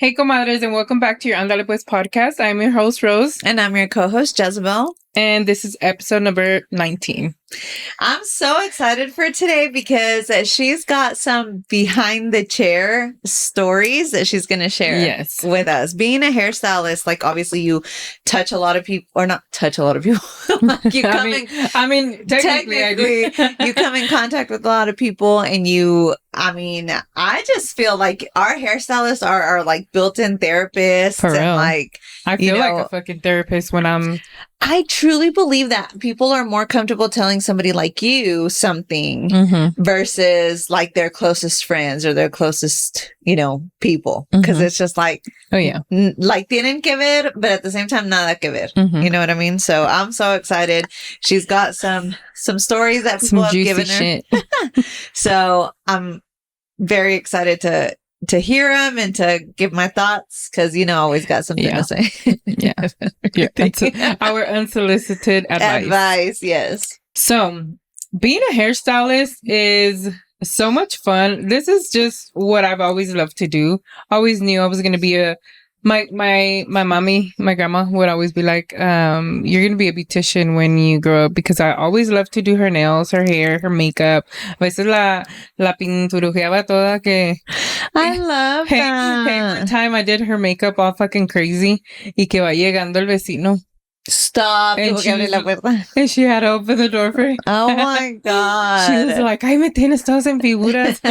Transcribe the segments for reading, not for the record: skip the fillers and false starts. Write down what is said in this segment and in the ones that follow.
Hey, comadres, and welcome back to your Andale Pues podcast. I'm your host, Rose. And I'm your co-host, Jezabel. And this is episode number 19. I'm so excited for today because she's got some behind the chair stories that she's going to share with us. Being a hairstylist, like obviously you touch a lot of people, or not touch a lot of people. Like you come technically you come in contact with a lot of people and I just feel like our hairstylists are like built-in therapists. For real. And like, I feel like a fucking therapist when I truly believe that people are more comfortable telling somebody like you something versus like their closest friends or their closest, people. Because it's just like, like tienen que ver, but at the same time, nada que ver. You know what I mean? So I'm so excited. She's got some stories that people have given her. Shit. So I'm very excited to hear them and to give my thoughts because I always got something to say. Our unsolicited advice. Yes. So being a hairstylist is so much fun. This is just what I've always loved to do. Always knew I was going to be my mommy, my grandma would always be like, you're going to be a beautician when you grow up, because I always loved to do her nails, her hair, her makeup. A veces la pinturujeaba toda que... I love that. Every time I did her makeup all fucking crazy y que va llegando el vecino. Stop. And she had to open the door for her. Oh my God. She was like, ay, me tienes todas en figuras.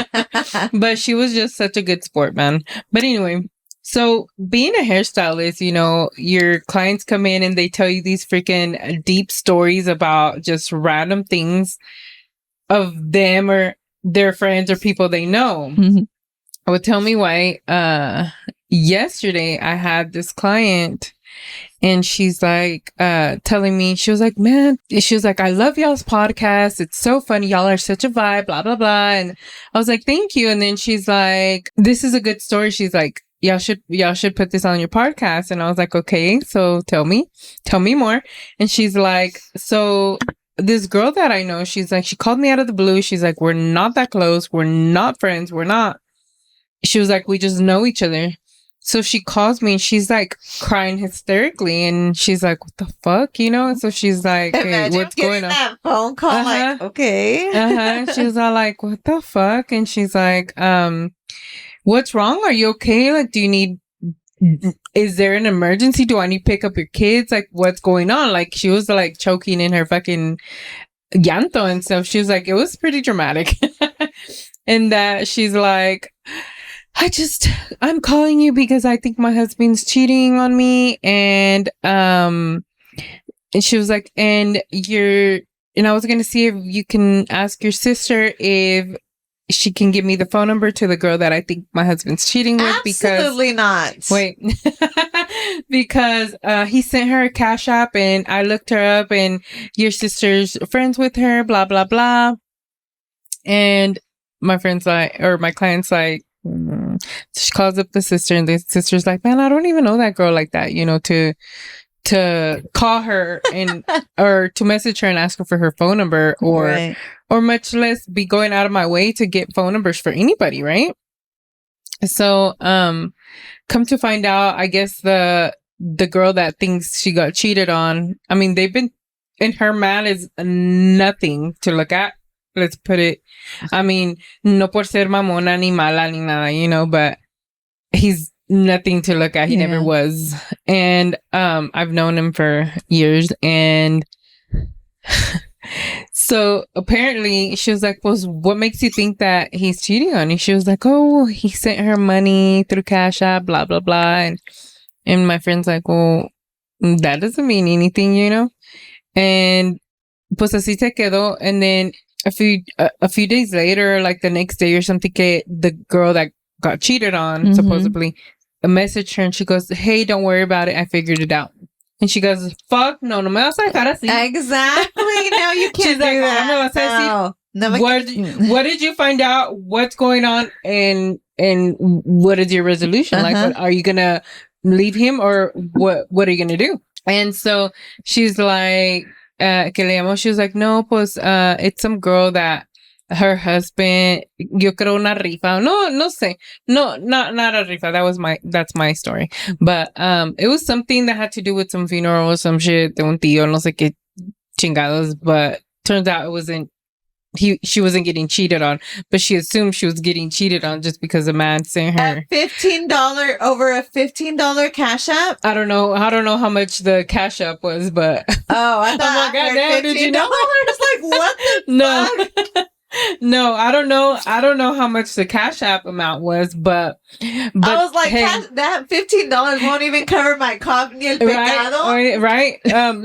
But she was just such a good sport, man. But anyway... So being a hairstylist, your clients come in and they tell you these freaking deep stories about just random things of them or their friends or people they know. I would tell me why. Yesterday I had this client and she's like telling me, she was like, I love y'all's podcast. It's so funny. Y'all are such a vibe, blah, blah, blah. And I was like, thank you. And then she's like, this is a good story. She's like, y'all should put this on your podcast. And I was like, okay, so tell me more. And she's like, so this girl that I know, she's like, she called me out of the blue. She's like, we're not that close. We're not friends. She was like, we just know each other. So she calls me and she's like crying hysterically. And she's like, what the fuck? So she's like, hey, what's going on? That phone call, like, okay. She's all like, what the fuck? And she's like, what's wrong? Are you okay? Like, is there an emergency? Do I need to pick up your kids? Like, what's going on? Like, she was like choking in her fucking llanto and stuff. She was like, it was pretty dramatic. And that she's like, I'm calling you because I think my husband's cheating on me. And she was like, and I was going to see if you can ask your sister if she can give me the phone number to the girl that I think my husband's cheating with. Absolutely not. Wait. Because he sent her a cash app and I looked her up and your sister's friends with her, blah, blah, blah. And my client's like, she calls up the sister and the sister's like, man, I don't even know that girl like that, to call her and or to message her and ask her for her phone number or much less be going out of my way to get phone numbers for anybody, right? So come to find out, I guess the girl that thinks she got cheated on, they've been, and her man is nothing to look at. Let's put it, no por ser mamona ni mala ni nada, but he's nothing to look at. He never was. And I've known him for years. And so apparently she was like, well, what makes you think that he's cheating on you? She was like, oh, he sent her money through Cash App, blah, blah, blah. And my friend's like, well, that doesn't mean anything, And pues así se quedó. And then a few days later, like the next day or something, the girl that got cheated on, supposedly, messaged her and she goes, hey, don't worry about it. I figured it out. And she goes, fuck, no me vas a dejar así. Exactly. No, you can't do that. No me vas a decir. What did you find out? What's going on? And what is your resolution? Like, what, are you going to leave him or what are you going to do? And so she's like, que le llamó, she was like, no, pues, it's some girl that her husband, yo creo una rifa. No sé. No, not a rifa. That's my story. But it was something that had to do with some funeral or some shit de un tío, no sé qué chingados. But turns out it wasn't. She wasn't getting cheated on, but she assumed she was getting cheated on just because a man sent her $15 over a $15 cash app. I don't know how much the cash app was, but I thought oh my god, damn, did you know? Like what the fuck? No, I don't know how much the cash app amount was, but I was like, hey, that $15 won't even cover my cof ni el pecado. Right.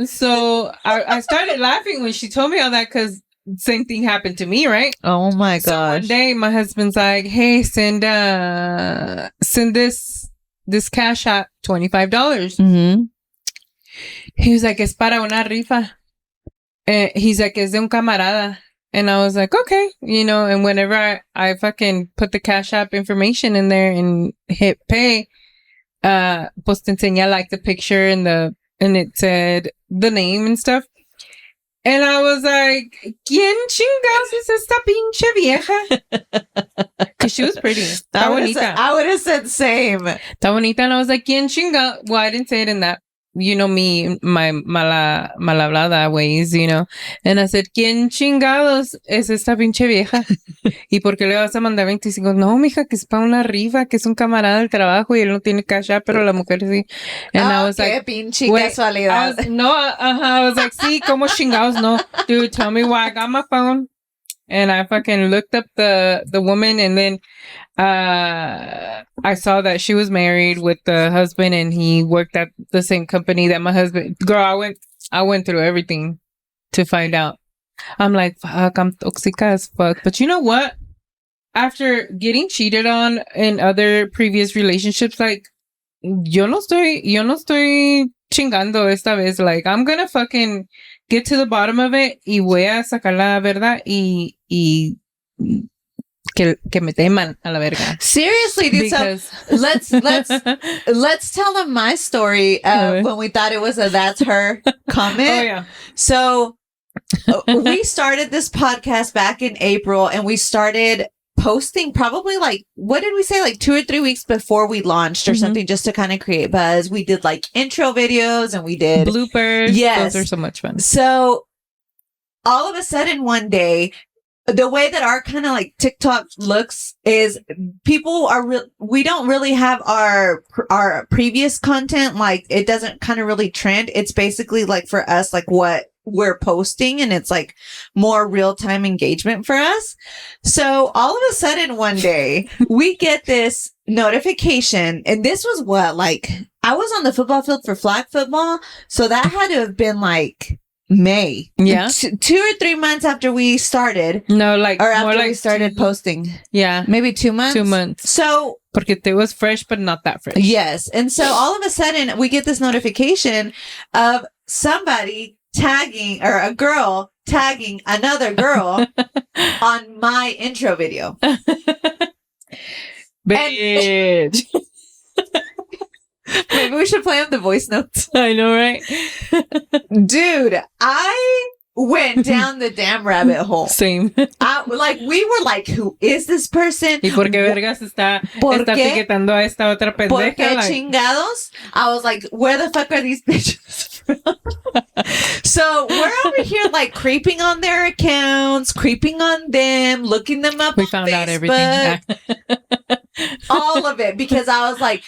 So I started laughing when she told me all that because same thing happened to me, right? Oh my gosh. So one day my husband's like, hey, send this cash app $25. Mm-hmm. He was like, es para una rifa. He's like, es de un camarada. And I was like, okay, and whenever I fucking put the cash app information in there and hit pay, pues te enseña like the picture and it said the name and stuff. And I was like, ¿Quién chingados es esta pinche vieja? Because she was pretty. Está bonita. I would have said same. Está bonita. And I was like, ¿Quién chingados? Well, I didn't say it in that, me, my mal hablada ways, And I said, ¿Quién chingados es esta pinche vieja? ¿Y por qué le vas a mandar 25? No, mija, que es para una rifa, que es un camarada del trabajo y él no tiene cash app, pero la mujer sí. And I was qué like, pinche casualidad. I was like, sí, ¿cómo chingados? No, dude, tell me why I got my phone. And I fucking looked up the woman, and then I saw that she was married with the husband, and he worked at the same company that my husband. Girl, I went through everything to find out. I'm like, fuck, I'm toxic as fuck. But you know what? After getting cheated on in other previous relationships, like, yo no estoy chingando esta vez. Like, I'm gonna fucking get to the bottom of it y voy a sacar la verdad y que me teman a la verga. Seriously, dude. Because so let's tell them my story when we thought it was a that's her comment. Oh yeah. So we started this podcast back in April, and we started posting probably like, what did we say? Like 2 or 3 weeks before we launched or something, just to kind of create buzz. We did like intro videos and we did bloopers. Yes. Those are so much fun. So all of a sudden one day, the way that our kind of like TikTok looks is people we don't really have our previous content. Like it doesn't kind of really trend. It's basically like for us, like what we're posting, and it's like more real-time engagement for us. So all of a sudden one day we get this notification, and this was like I was on the football field for flag football. So that had to have been like May. Yeah. 2 or 3 months after we started. No, like, or after more like we started posting. Yeah. Maybe 2 months. 2 months. So porque it was fresh, but not that fresh. Yes. And so all of a sudden we get this notification of somebody tagging, or a girl tagging another girl on my intro video. Bitch. Maybe we should play them the voice notes. I know, right? Dude, I went down the damn rabbit hole. Same. We were like, who is this person? ¿Y por qué vergas está etiquetando a esta otra pendeja? ¿Por qué chingados? I was like, where the fuck are these bitches from? So we're over here like creeping on their accounts, creeping on them, looking them up on found Facebook, out everything. all of it, because I was like,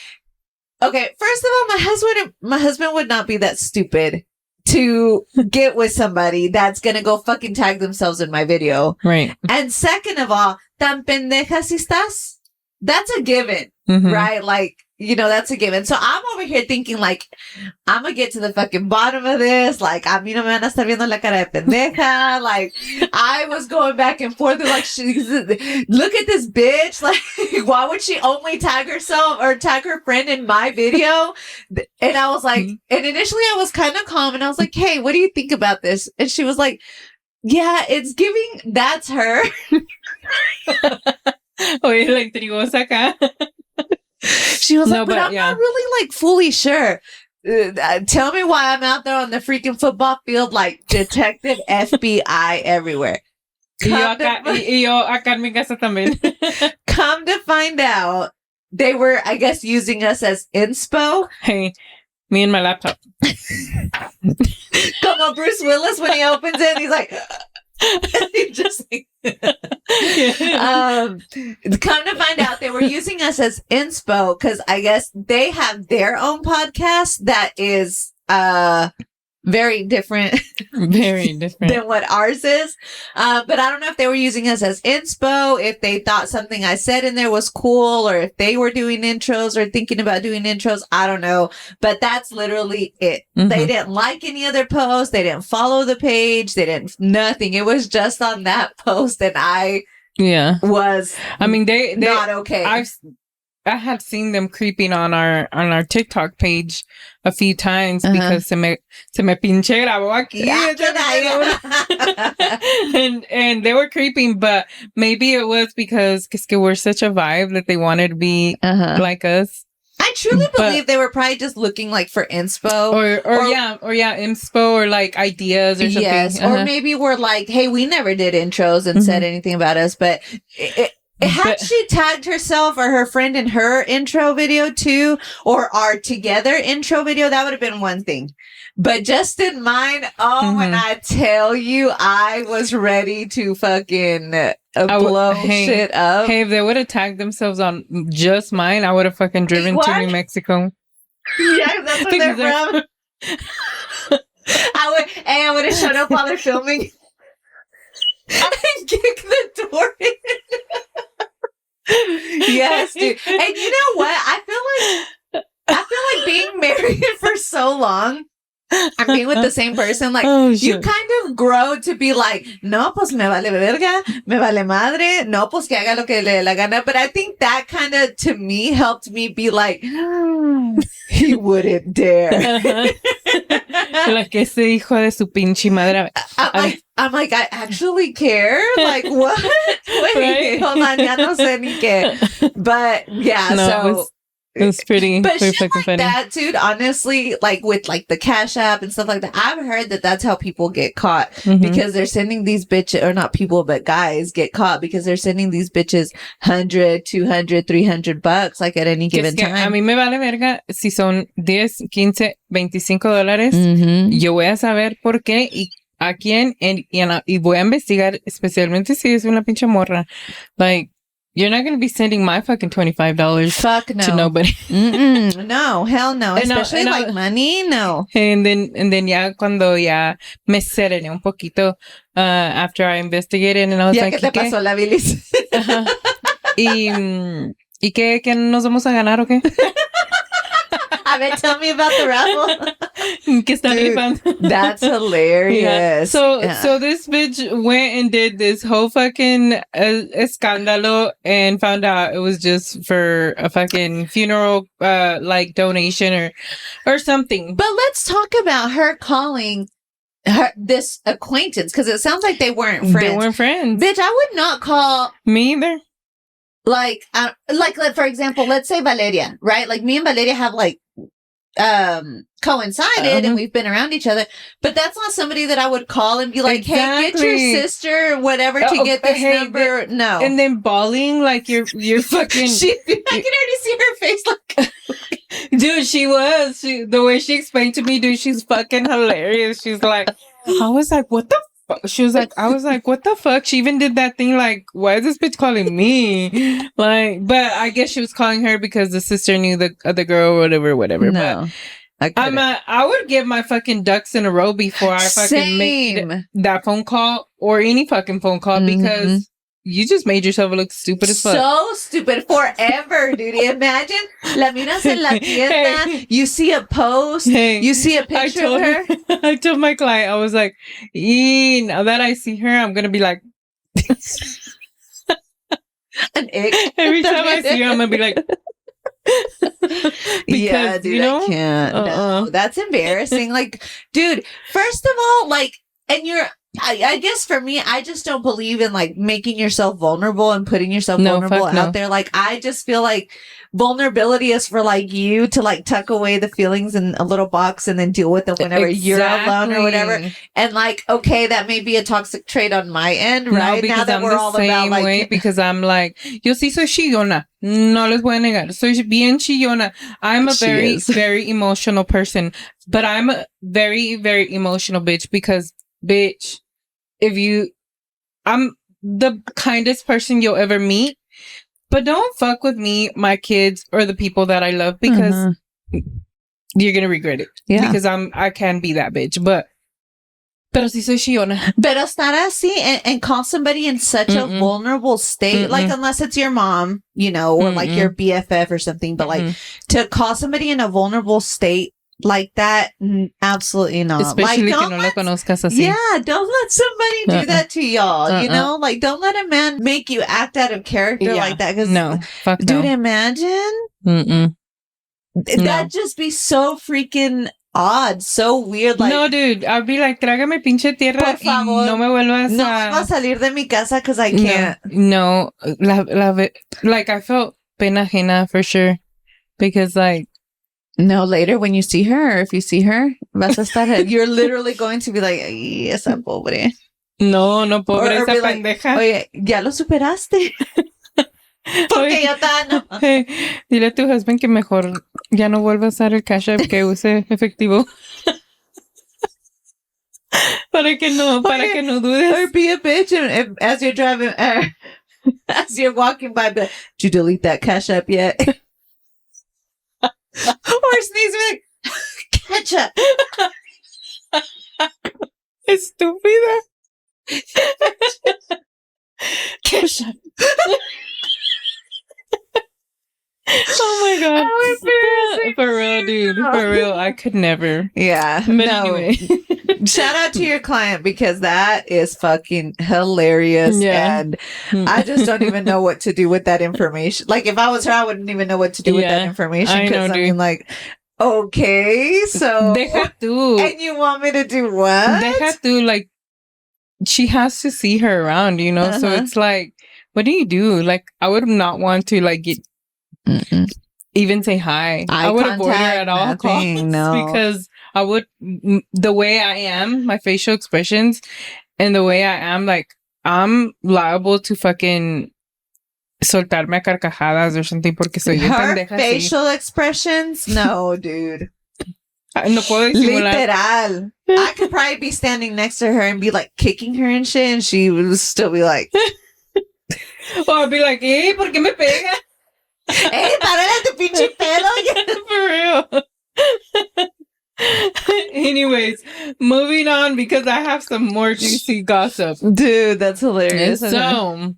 okay, first of all, my husband would not be that stupid to get with somebody that's gonna go fucking tag themselves in my video. Right. And second of all, tan pendeja si estás? That's a given, right? Like, that's a given. So I'm over here thinking like, I'm gonna get to the fucking bottom of this. Like, a mí no me van a estar viendo la cara de pendeja. Like, I was going back and forth like, look at this bitch. Like, why would she only tag herself or tag her friend in my video? And I was like, and initially I was kind of calm, and I was like, hey, what do you think about this? And she was like, yeah, it's giving, that's her. Oye, la intrigosa acá. She was like, but I'm not really like fully sure. Tell me why I'm out there on the freaking football field like Detective FBI everywhere. Y yo acá en mi casa también. Come to find out, they were, I guess, using us as inspo. Hey, me and my laptop. Como Bruce Willis when he opens it, he's like, he just like, come to find out, they were using us as inspo because I guess they have their own podcast that is very different than what ours is. But I don't know if they were using us as inspo, if they thought something I said in there was cool, or if they were doing intros or thinking about doing intros. I don't know. But that's literally it. Mm-hmm. They didn't like any other post. They didn't follow the page. They didn't, nothing. It was just on that post. And I was, I mean, they not okay. I had seen them creeping on our TikTok page a few times because se me pinche grabó aquí. and they were creeping, but maybe it was because we're such a vibe that they wanted to be like us. I truly believe they were probably just looking like for inspo or inspo or like ideas or something. Yes, or maybe we're like, hey, we never did intros and said anything about us, but had she tagged herself or her friend in her intro video too, or our together intro video, that would have been one thing. But just in mine, when I tell you, I was ready to fucking blow shit up. Hey, if they would have tagged themselves on just mine, I would have fucking driven to New Mexico. Yeah, that's where they're from. I would have showed up while they're filming. And kick the door in. Yes, dude. And you know what? I feel like being married for so long, I'm being with the same person. Like, you kind of grow to be like, no, pues me vale verga, me vale madre, no, pues que haga lo que le la gana. But I think that kind of, to me, helped me be like, he wouldn't dare. Like ese hijo de su pinche madre. I'm like, I actually care? Like, what? Wait, hold on, ya no sé ni qué. But, yeah, so... It was pretty, but pretty shit like funny. that, dude, honestly, like with like the Cash App and stuff like that, I've heard that that's how people get caught because they're sending these bitches, or not people, but guys get caught because they're sending these bitches $100, $200, $300 like at any given time. A mí me vale verga si son 10, 15, $25. Yo voy a saber por qué y a quién y voy a investigar, especialmente si es una pinche morra. Like, you're not going to be sending my fucking $25 to nobody. No, hell no. Especially like money, no. And then ya cuando ya me serené un poquito after I investigated and I was like, ¿qué te pasó la bilis? ¿Y qué nos vamos a ganar o qué? A ver, tell me about the raffle. Que está rifando. That's hilarious. Yeah. So this bitch went and did this whole fucking escándalo and found out it was just for a fucking funeral like donation or something. But let's talk about her calling this acquaintance, because it sounds like they weren't friends. They weren't friends. Bitch, I would not call me either. Like for example, let's say Valeria, right? Like me and Valeria have like coincided and we've been around each other, but that's not somebody that I would call and be like, hey, get your sister whatever to get this number. No. And then bawling like you're fucking I can already see her face like dude, the way she explained to me, dude, she's fucking hilarious. She's like, I was like, what the fuck? She was like, I was like, what the fuck? She even did that thing like, why is this bitch calling me? Like, but I guess she was calling her because the sister knew the other girl or whatever. No. But I would give my fucking ducks in a row before I fucking make that phone call or any fucking phone call because you just made yourself look stupid as fuck. So stupid forever, dude. Imagine, la miras en la tienda, you see a post, you see a picture of her. I told my client, I was like, now that I see her, I'm going to be like... An ick. Every time I see her, I'm going to be like... Yeah, dude, I can't. No, that's embarrassing. Like, dude, first of all, like, and I guess for me, I just don't believe in like making yourself vulnerable and putting yourself vulnerable out there. Like, I just feel like vulnerability is for like you to like tuck away the feelings in a little box and then deal with them whenever you're alone or whatever. And like, okay, that may be a toxic trait on my end, right? No, now that we're all about like, way, because I'm like, yo sí soy chillona. No les voy a negar. Soy bien chillona. I'm a very emotional person, but I'm a very, very emotional bitch because, bitch, I'm the kindest person you'll ever meet, but don't fuck with me, my kids, or the people that I love, because you're gonna regret it. Yeah. Because I can be that bitch, pero sí soy chillona. Pero estar así and call somebody in such a vulnerable state, like unless it's your mom, you know, or like your BFF or something, but like to call somebody in a vulnerable state like that, absolutely not. Especially like, que no la conozcas así. Yeah, don't let somebody do that to y'all, you know? Like, don't let a man make you act out of character like that. Cause, no, fuck dude, imagine? That'd just be so freaking odd, so weird. Like, no, dude, I'd be like, trágame pinche tierra por favor, y no me vuelvas no a salir de mi casa because I can't. No, like, I felt pena ajena for sure. Because, like, no, later when you see her, or if you see her, vas a estar, you're literally going to be like, ay, esa pobre. No, pobre, esa pendeja. Like, oye, ya lo superaste. Porque yo no. Hey, dile a tu husband que mejor ya no vuelva a usar el Cash App, que use efectivo. para que no dudes. Or be a bitch and as you're driving, as you're walking by, but did you delete that Cash App yet? Or sneeze like ketchup. Estúpida. Ketchup. Oh my god. How for real, dude. For real. I could never. Yeah. But anyway. Shout out to your client because that is fucking hilarious. Yeah. And I just don't even know what to do with that information. Like, if I was her, I wouldn't even know what to do with that information. Because I mean, like, okay, so. Deja tú. And you want me to do what? Deja tú, like, she has to see her around, you know? So it's like, what do you do? Like, I would not want to, like, get. Even say hi. I would avoid her at all costs because I would, the way I am, my facial expressions and the way I am, like, I'm liable to fucking soltarme a carcajadas or something porque soy bien pendeja. Her facial expressions? No, dude. No puedo disimular. Literal. I could probably be standing next to her and be like kicking her and shit, and she would still be like, or I'd be like, hey, ¿por qué me pega? Hey, párale tu pinche pelo. For real. Anyways, moving on because I have some more juicy gossip. Dude, that's hilarious. So,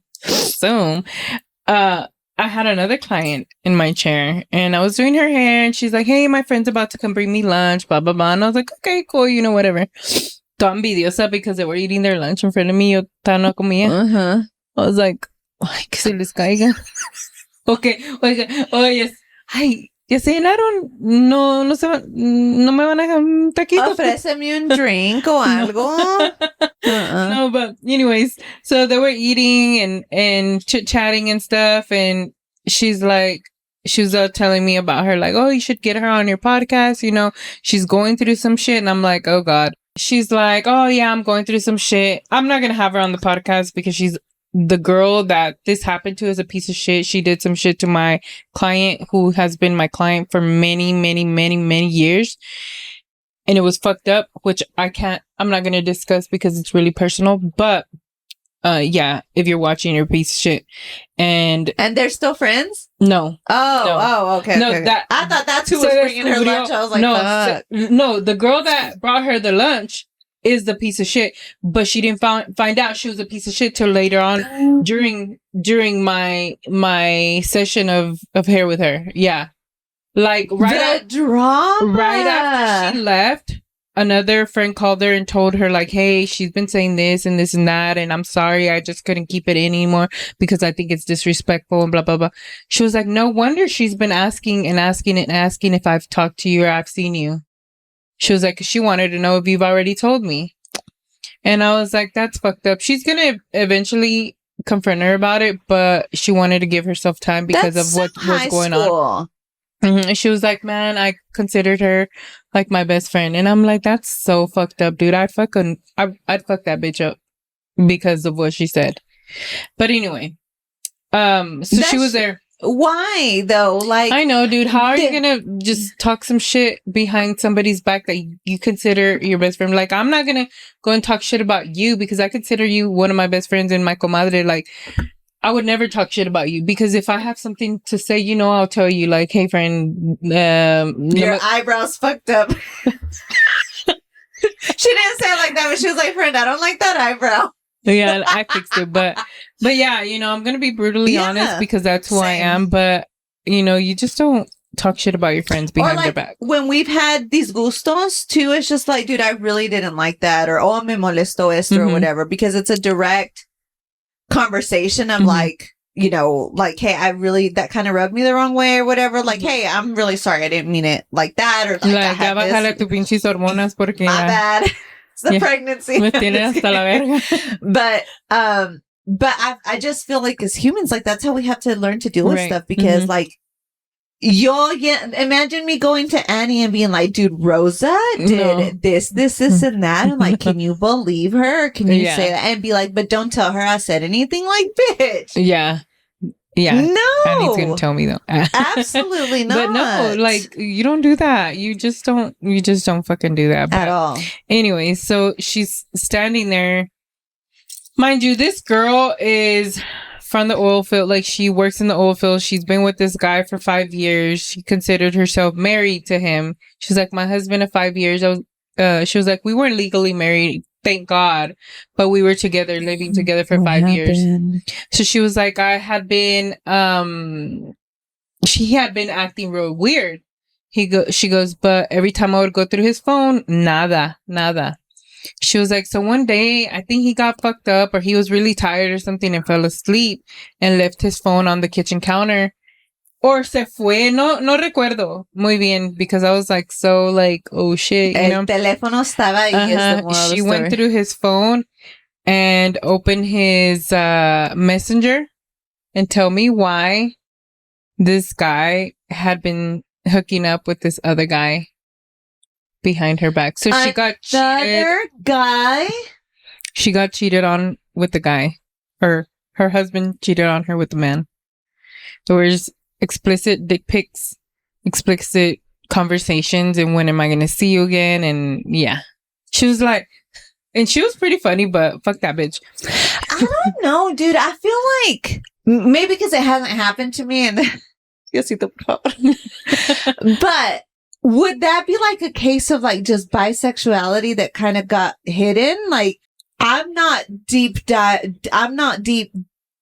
I had another client in my chair and I was doing her hair and she's like, hey, my friend's about to come bring me lunch, blah, blah, blah. And I was like, okay, cool, you know, whatever. Toda envidiosa because they were eating their lunch in front of me. Yo no comía. I was like, ay, que se les caiga. Okay, oye, ay, ya se llenaron, no me van a dejar un taquito. Ofréceme un drink o algo. No, but anyways, so they were eating and chit-chatting and stuff, and she was telling me about her, like, oh, you should get her on your podcast, you know, she's going through some shit, and I'm like, oh God. She's like, oh yeah, I'm going through some shit. I'm not gonna have her on the podcast because she's the girl that this happened to is a piece of shit. She did some shit to my client who has been my client for many, many, many, many years. And it was fucked up, which I'm not going to discuss because it's really personal. But, yeah, if you're watching, you're a piece of shit. And they're still friends? No. Okay. No, okay. I thought that's who was bringing her lunch. I was like, fuck. No, the girl that brought her the lunch is the piece of shit, but she didn't find out she was a piece of shit till later on during my session of hair with her. Yeah, like right after she left, another friend called her and told her like, hey, she's been saying this and this and that, and I'm sorry, I just couldn't keep it in anymore because I think it's disrespectful and blah blah blah. She was like, no wonder she's been asking if I've talked to you or I've seen you. She was like, she wanted to know if you've already told me. And I was like, that's fucked up. She's going to eventually confront her about it, but she wanted to give herself time because of what was going on. Mm-hmm. She was like, man, I considered her like my best friend. And I'm like, that's so fucked up, dude. I'd fuck that bitch up because of what she said. But anyway, so she was there. Why though? Like, I know, dude. How are you gonna just talk some shit behind somebody's back that you consider your best friend? Like, I'm not gonna go and talk shit about you because I consider you one of my best friends and my comadre. Like, I would never talk shit about you because if I have something to say, you know, I'll tell you. Like, hey, friend, your eyebrows fucked up. She didn't say it like that, but she was like, friend, I don't like that eyebrow. Yeah, I fixed it, but yeah, you know, I'm gonna be brutally honest because that's who I am. But you know, you just don't talk shit about your friends behind their back. When we've had these gustos too, it's just like, dude, I really didn't like that, or oh, me molesto esto, or whatever, because it's a direct conversation of like, you know, like, hey, that kind of rubbed me the wrong way or whatever. Like, hey, I'm really sorry, I didn't mean it like that, or like I had bájale tu pinches hormonas porque my bad. The pregnancy. But I just feel like as humans, like that's how we have to learn to deal with stuff because like imagine me going to Annie and being like, dude, Rosa did this and that, and like, can you believe her? Can you say that? And be like, but don't tell her I said anything, like, bitch. Yeah. No. Annie's gonna tell me though. Absolutely not. But no, like, you don't do that. You just don't fucking do that. At all. Anyway, so she's standing there. Mind you, this girl is from the oil field. Like, she works in the oil field. She's been with this guy for 5 years. She considered herself married to him. She's like, my husband of 5 years. She was like, we weren't legally married, thank God, but we were together, living together for 5 years. So she was like, she had been acting real weird. She goes, but every time I would go through his phone, nada. She was like, so one day, I think he got fucked up or he was really tired or something and fell asleep and left his phone on the kitchen counter. Or se fue, no recuerdo muy bien, because I was like, so like, oh shit, you know. El teléfono estaba ahí. She went through his phone and opened his messenger and tell me why this guy had been hooking up with this other guy behind her back. So she got cheated. Guy? She got cheated on with the guy. Her husband cheated on her with the man. There was explicit dick pics, explicit conversations, and when am I going to see you again? And yeah, she was like, and she was pretty funny, but fuck that bitch. I don't know, dude. I feel like maybe because it hasn't happened to me, and but would that be like a case of like just bisexuality that kind of got hidden? Like, I'm not deep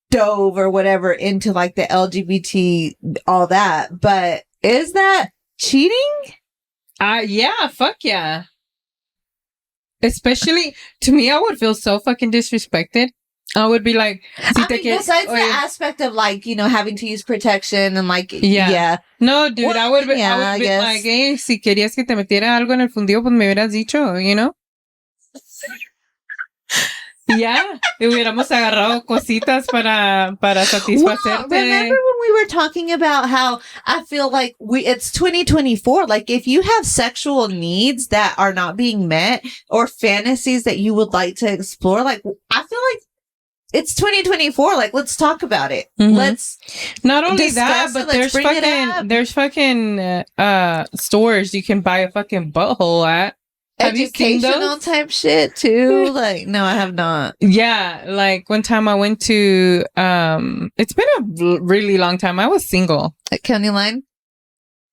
dove or whatever into like the LGBT, all that, but is that cheating? Yeah, fuck yeah. Especially to me, I would feel so fucking disrespected. I would be like, besides the aspect of like, you know, having to use protection and like, yeah. No, dude, I would be like, hey, si querías que te metiera algo en el fundido, pues me hubieras dicho, you know? Ya, hubiéramos agarrado cositas para satisfacerte. Well, remember when we were talking about how I feel like it's 2024. Like, if you have sexual needs that are not being met or fantasies that you would like to explore, like, I feel like it's 2024. Like, let's talk about it. Let's not only that, but there's fucking stores you can buy a fucking butthole at. Educational type shit too. Like, no, I have not. Yeah, like one time I went to it's been a really long time. I was single. At County Line?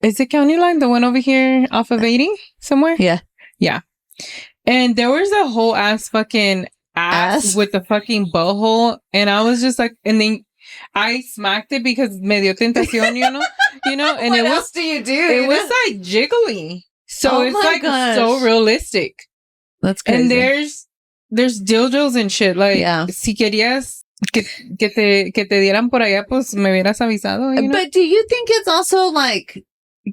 Is it County Line? The one over here off of 80 somewhere? Yeah. And there was a whole ass fucking ass with the fucking butthole, and I was just like, and then I smacked it because me dio tentación, you know, and what else do you do? It was like jiggly. So it's like so realistic. That's crazy. And there's dildos and shit. Like, si querías que te dieran por allá, pues me hubieras avisado. You know? But do you think it's also like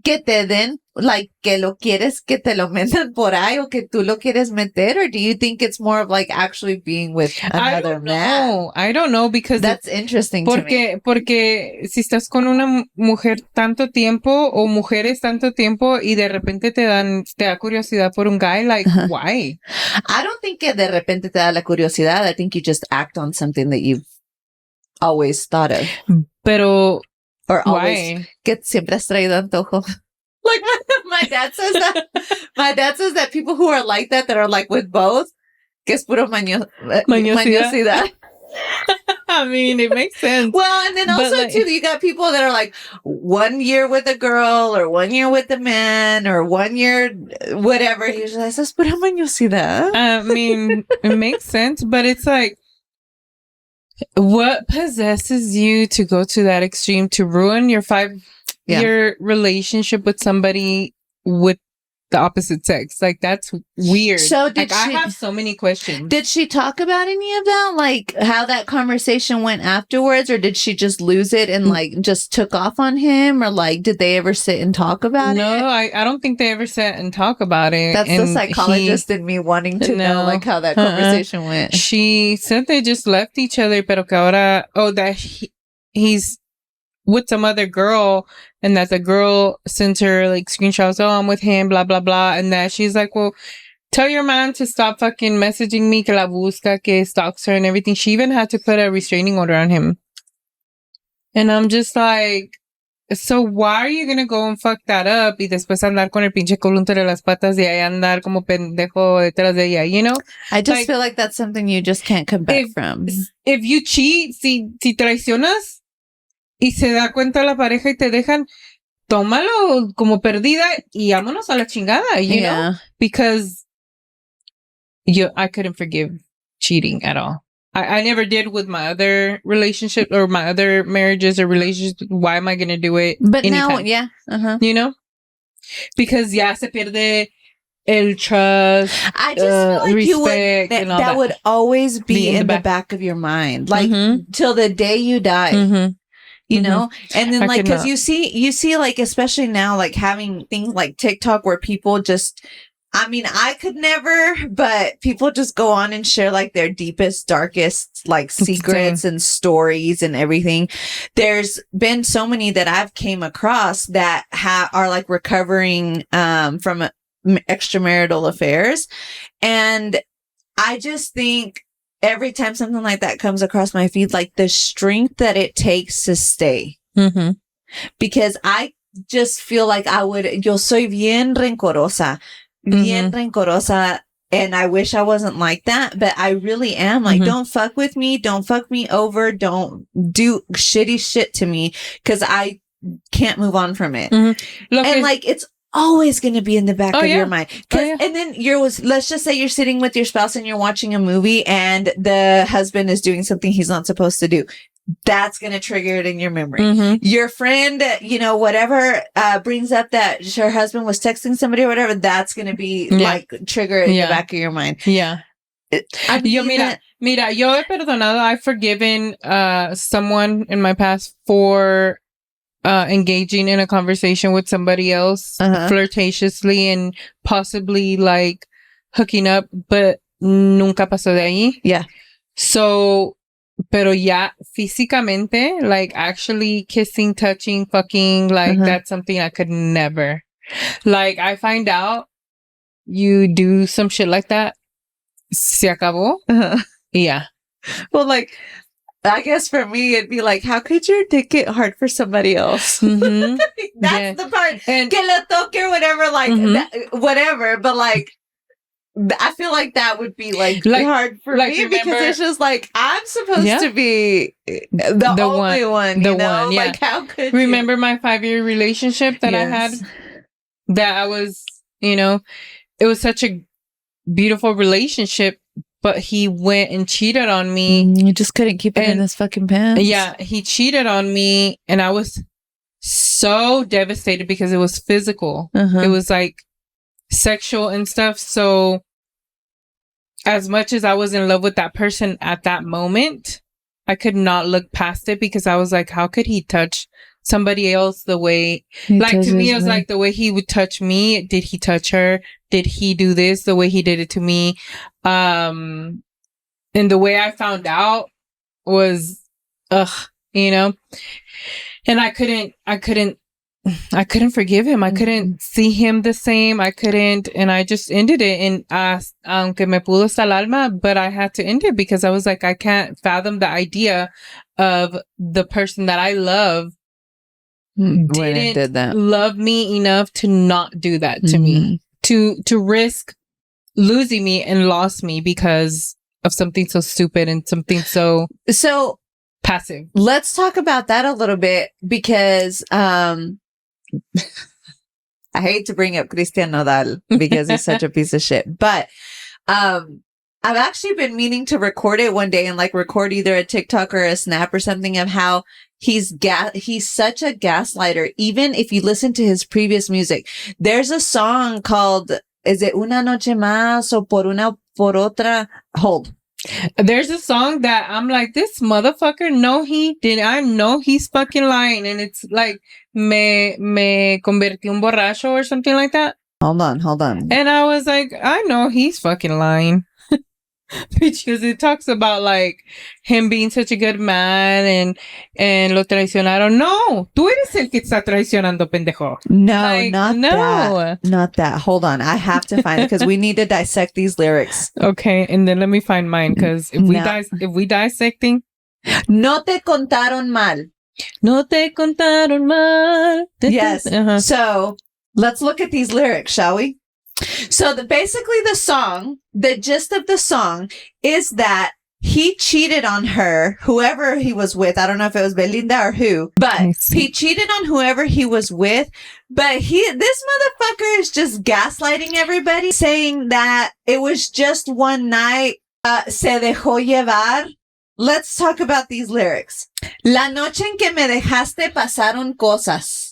que te den, like, que lo quieres que te lo metan por ahí o que tú lo quieres meter? Or do you think it's more of like actually being with another man? I don't know because that's interesting to me. Porque si estás con una mujer tanto tiempo o mujeres tanto tiempo y de repente te da curiosidad por un guy, like, why? I don't think que de repente te da la curiosidad. I think you just act on something that you've always thought of. Pero or always why? Que siempre has traído antojo. Like my dad says that. My dad says that people who are like that are like with both, que es puro mañosidad. I mean, it makes sense. Well, and then also like, too, you got people that are like 1 year with a girl or 1 year with a man or 1 year whatever. He's like, eso es pura mañosidad. I mean, it makes sense, but it's like, what possesses you to go to that extreme to ruin your 5-year relationship with somebody with the opposite sex? Like, that's weird. So I have so many questions. Did she talk about any of that? Like how that conversation went afterwards, or did she just lose it and like just took off on him, or like did they ever sit and talk about it? No, I don't think they ever sat and talk about it. That's the psychologist in me wanting to know like how that conversation went. She said they just left each other, pero que ahora, that he's with some other girl, and that the girl sends her like screenshots, I'm with him, blah blah blah, and that she's like, well, tell your man to stop fucking messaging me, que la busca, que stalks her and everything. She even had to put a restraining order on him. And I'm just like, so why are you gonna go and fuck that up y después andar con el pinche culo entre las patas y ahí andar como pendejo detrás de ella, you know? I just feel like that's something you just can't come back from. If you cheat, si traicionas, y se da cuenta la pareja y te dejan, tómalo como perdida y vámonos a la chingada, you know? Because I couldn't forgive cheating at all. I never did with my other relationship or my other marriages or relationships. Why am I going to do it? But anytime? Now, you know? Because se pierde el trust, I just feel like respect, you would, that would always be in the back of your mind. Like, till the day you die. You know, and then like, cause you see like, especially now, like having things like TikTok where people just, I mean, I could never, but people just go on and share like their deepest, darkest, like secrets and stories and everything. There's been so many that I've came across that are like recovering, from extramarital affairs. And I just think, every time something like that comes across my feed, like the strength that it takes to stay. Because I just feel like yo soy bien rencorosa, and I wish I wasn't like that, but I really am. Like, don't fuck with me. Don't fuck me over. Don't do shitty shit to me, because I can't move on from it. And like, it's always going to be in the back of your mind. And then let's just say you're sitting with your spouse and you're watching a movie and the husband is doing something he's not supposed to do. That's going to trigger it in your memory. Your friend, whatever, brings up that her husband was texting somebody or whatever, that's going to be like trigger it in the back of your mind. Mira, yo he perdonado. I've forgiven someone in my past for engaging in a conversation with somebody else flirtatiously and possibly like hooking up, but nunca pasó de ahí. So, pero ya físicamente, like actually kissing, touching, fucking, like that's something I could never. Like, I find out you do some shit like that, se acabó. Yeah. Well, like, I guess for me, it'd be like, how could your dick get hard for somebody else? That's the part. And que le toque or whatever, like, whatever. But like, I feel like that would be like hard for me, because it's just like, I'm supposed to be the only one, you know? Like, how could remember my 5-year relationship that I had? That I was, it was such a beautiful relationship. But he went and cheated on me. You just couldn't keep it in his fucking pants. Yeah, he cheated on me, and I was so devastated because it was physical. It was like sexual and stuff. So as much as I was in love with that person at that moment, I could not look past it, because I was like, how could he touch somebody else the way, like to me, it was like the way he would touch me. Did he touch her? Did he do this the way he did it to me? And the way I found out was, you know, and I couldn't forgive him. I couldn't see him the same. I couldn't, and I just ended it. And aunque me pudo hasta el alma, but I had to end it because I was like, I can't fathom the idea of the person that I love didn't love me enough to not do that to me, to risk losing me and lost me because of something so stupid and something so passive. Let's talk about that a little bit because I hate to bring up Christian Nodal because he's such a piece of shit, but I've actually been meaning to record it one day and like record either a TikTok or a snap or something of how he's such a gaslighter. Even if you listen to his previous music, there's a song called, is it Una Noche Más o Por Otra? Hold. There's a song that I'm like, this motherfucker, no, he didn't. I know he's fucking lying. And it's like, me convertí un borracho or something like that. Hold on. And I was like, I know he's fucking lying. Because it talks about like him being such a good man and lo traicionaron. No, tú eres el que está traicionando, pendejo. No, like, not that. Hold on. I have to find it because we need to dissect these lyrics. Okay, and then let me find mine because if we dissecting. No te contaron mal. No te contaron mal. Yes. So let's look at these lyrics, shall we? So basically the song, the gist of the song is that he cheated on her, whoever he was with. I don't know if it was Belinda or who, but he cheated on whoever he was with. But this motherfucker is just gaslighting everybody, saying that it was just one night. Se dejó llevar. Let's talk about these lyrics. La noche en que me dejaste pasaron cosas.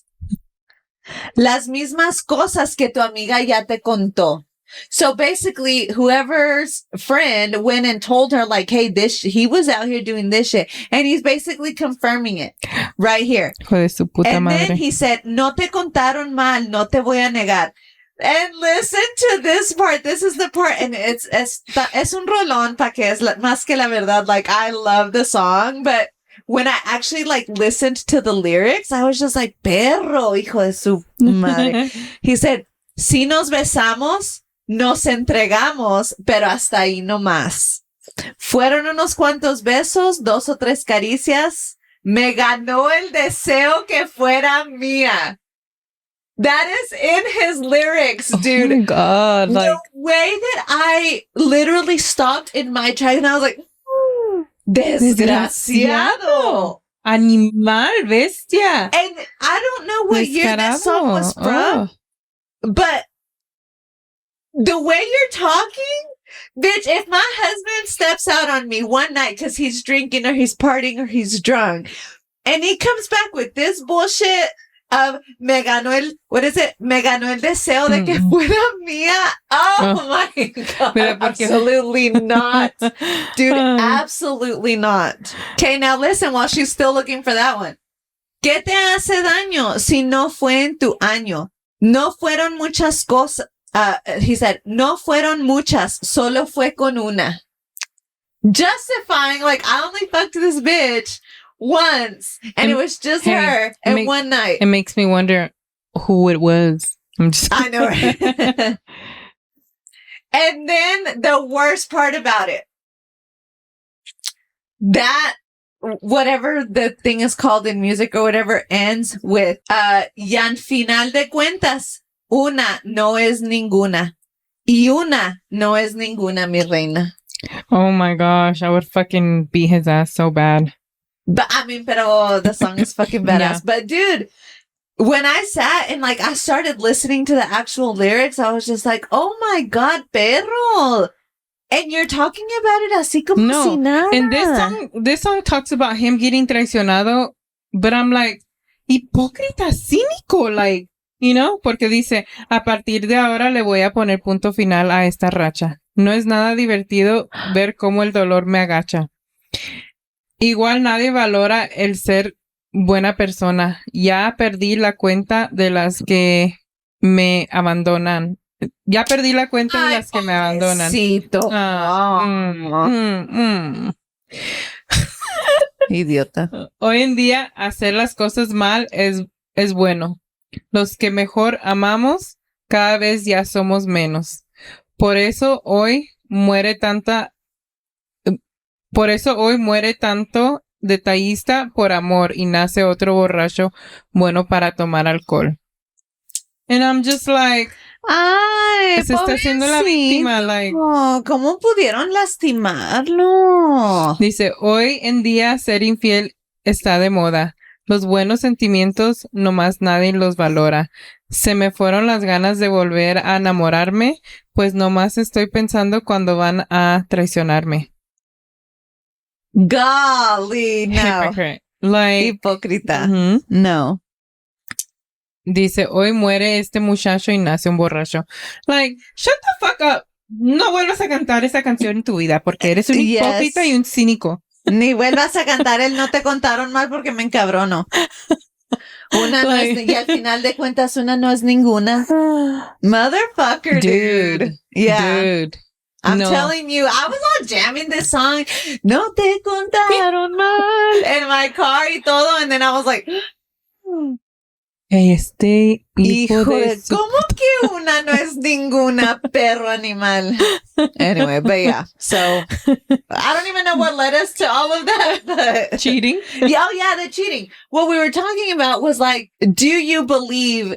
Las mismas cosas que tu amiga ya te contó. So basically, whoever's friend went and told her like, hey, he was out here doing this shit. And he's basically confirming it right here. And then he said, no te contaron mal, no te voy a negar. And listen to this part. This is the part. And es un rolón pa que es más que la verdad. Like, I love the song, but when I actually like listened to the lyrics, I was just like, perro, hijo de su madre. He said, si nos besamos, nos entregamos, pero hasta ahí no más. Fueron unos cuantos besos, 2 o 3 caricias. Me ganó el deseo que fuera mía. That is in his lyrics, dude. Oh my God. The way that I literally stopped in my track and I was like, Desgraciado. Animal, bestia. And I don't know what year this song was from, but the way you're talking, bitch, if my husband steps out on me one night because he's drinking or he's partying or he's drunk, and he comes back with this bullshit of me ganó el deseo de que fuera mía. Oh my God. Absolutely not. Dude, absolutely not. Okay, now listen while she's still looking for that one. ¿Qué te hace daño si no fue en tu año? No fueron muchas cosas. He said, no fueron muchas, solo fue con una. Justifying, like, I only fucked this bitch once, and it was just her and one night. It makes me wonder who it was. I know, right? And then the worst part about it, that whatever the thing is called in music or whatever ends with, y al final de cuentas, una no es ninguna. Y una no es ninguna, mi reina. Oh my gosh, I would fucking beat his ass so bad. But I mean, pero the song is fucking badass. Yeah. But dude, when I sat and like I started listening to the actual lyrics, I was just like, oh my God, perro. And you're talking about it así como si nada. And this song talks about him getting traicionado, but I'm like, hipócrita, cínico, like, you know, porque dice, a partir de ahora le voy a poner punto final a esta racha. No es nada divertido ver cómo el dolor me agacha. Igual nadie valora el ser buena persona. Ya perdí la cuenta de las que me abandonan. Ya perdí la cuenta de las que me abandonan. Pobrecito. Ah, Idiota. Hoy en día, hacer las cosas mal es bueno. Los que mejor amamos, cada vez ya somos menos. Por eso hoy muere tanto detallista por amor y nace otro borracho bueno para tomar alcohol. And I'm just like, Ay, se está haciendo la víctima, like. ¿Cómo pudieron lastimarlo? Dice, hoy en día ser infiel está de moda. Los buenos sentimientos nomás nadie los valora. Se me fueron las ganas de volver a enamorarme, pues nomás estoy pensando cuando van a traicionarme. Golly, no. Hypocrite. Like, Hipócrita. No. Dice, hoy muere este muchacho y nace un borracho. Like, shut the fuck up. No vuelvas a cantar esa canción en tu vida porque eres un hipócrita y un cínico. Ni vuelvas a cantar el No te contaron mal porque me encabrono. Una no es, y al final de cuentas una no es ninguna. Motherfucker, dude. Yeah. Dude. I'm telling you, I was all jamming this song. No te contaron mal in my car y todo. And then I was like, este hijo de ¿cómo que una no es ninguna, perro animal? Anyway, but yeah. So I don't even know what led us to all of that. But cheating? Yeah, the cheating. What we were talking about was like, do you believe,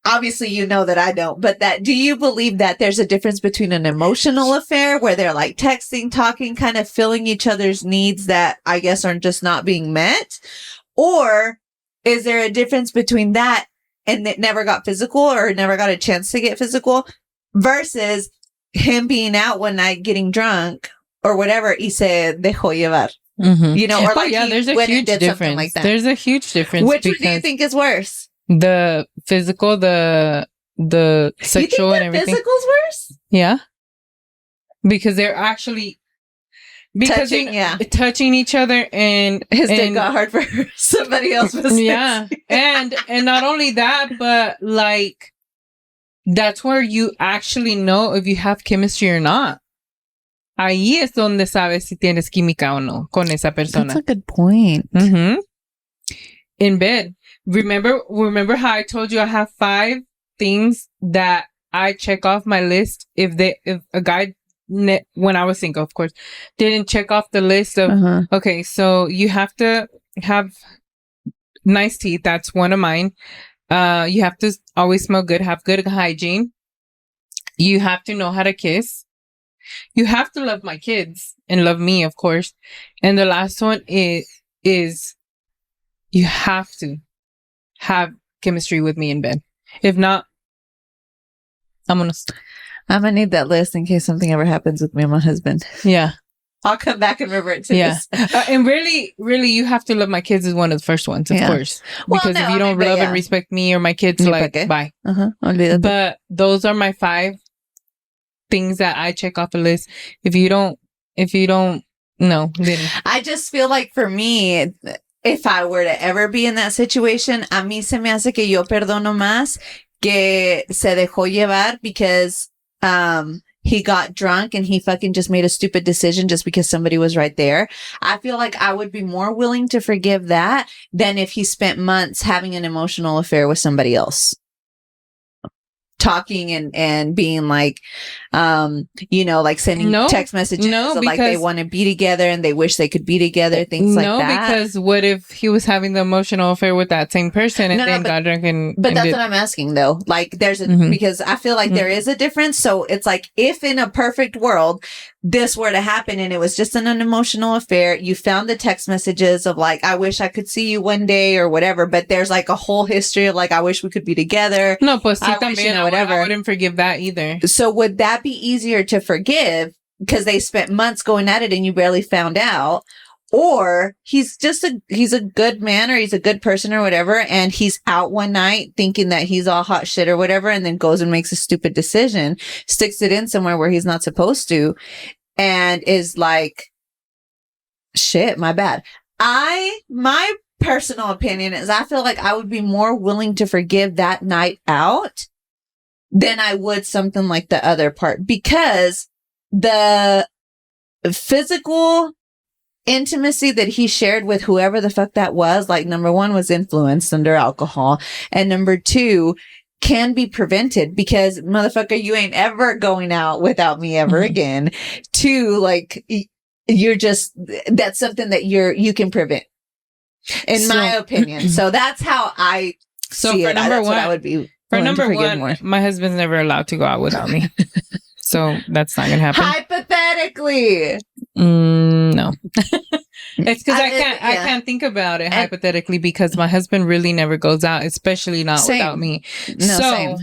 obviously you know that I don't, but do you believe that there's a difference between an emotional affair where they're like texting, talking, kind of filling each other's needs that I guess are just not being met? Or is there a difference between that and it never got physical or never got a chance to get physical versus him being out one night getting drunk or whatever y se dejó llevar? You know, or like there's a huge difference. Like that. There's a huge difference. Which do you think is worse? The physical, the sexual, and everything. Physical's worse? Yeah, because they're actually touching each other, and his dick got hard for somebody else. Yeah, and not only that, but like that's where you actually know if you have chemistry or not. Ahí es donde sabes si tienes química o no con esa persona. That's a good point. In bed. Remember how I told you I have 5 things that I check off my list if a guy, when I was single, of course, didn't check off the list of, okay, so you have to have nice teeth. That's one of mine. You have to always smell good, have good hygiene. You have to know how to kiss. You have to love my kids and love me, of course. And the last one is you have to have chemistry with me in bed. If not, I'm gonna need that list in case something ever happens with me and my husband. Yeah. I'll come back and revert to this. And really, you have to love my kids is one of the first ones, of course. Because if you don't love and respect me or my kids, like, bye. But those are my 5 things that I check off a list. If you don't, no. Then I just feel like for me, if I were to ever be in that situation, a mí se me hace que yo perdono más que se dejó llevar because he got drunk and he fucking just made a stupid decision just because somebody was right there. I feel like I would be more willing to forgive that than if he spent months having an emotional affair with somebody else. Talking and being like, like sending text messages of like they want to be together and they wish they could be together, things like that. No, because what if he was having the emotional affair with that same person and then got drunk and... But that's what I'm asking though. Like there's because I feel like there is a difference. So it's like if in a perfect world, this were to happen and it was just an emotional affair, you found the text messages of like, I wish I could see you one day or whatever, but there's like a whole history of like, I wish we could be together. No, pues sí, también, whatever. I wouldn't forgive that either. So would that be easier to forgive because they spent months going at it and you barely found out? Or he's a good man or he's a good person or whatever, and he's out one night thinking that he's all hot shit or whatever, and then goes and makes a stupid decision, sticks it in somewhere where he's not supposed to, and is like, shit, my bad. My personal opinion is I feel like I would be more willing to forgive that night out than I would something like the other part, because the physical intimacy that he shared with whoever the fuck that was, like, number one, was influenced under alcohol, and number two, can be prevented because, motherfucker, you ain't ever going out without me ever again. Two, like, you're just, that's something that you can prevent, in my opinion. So that's how I see it. That's what I would be. For number one, my husband's never allowed to go out without me. So that's not going to happen. Hypothetically. No. It's because I can't think about it hypothetically, because my husband really never goes out, especially not without me. No, so same.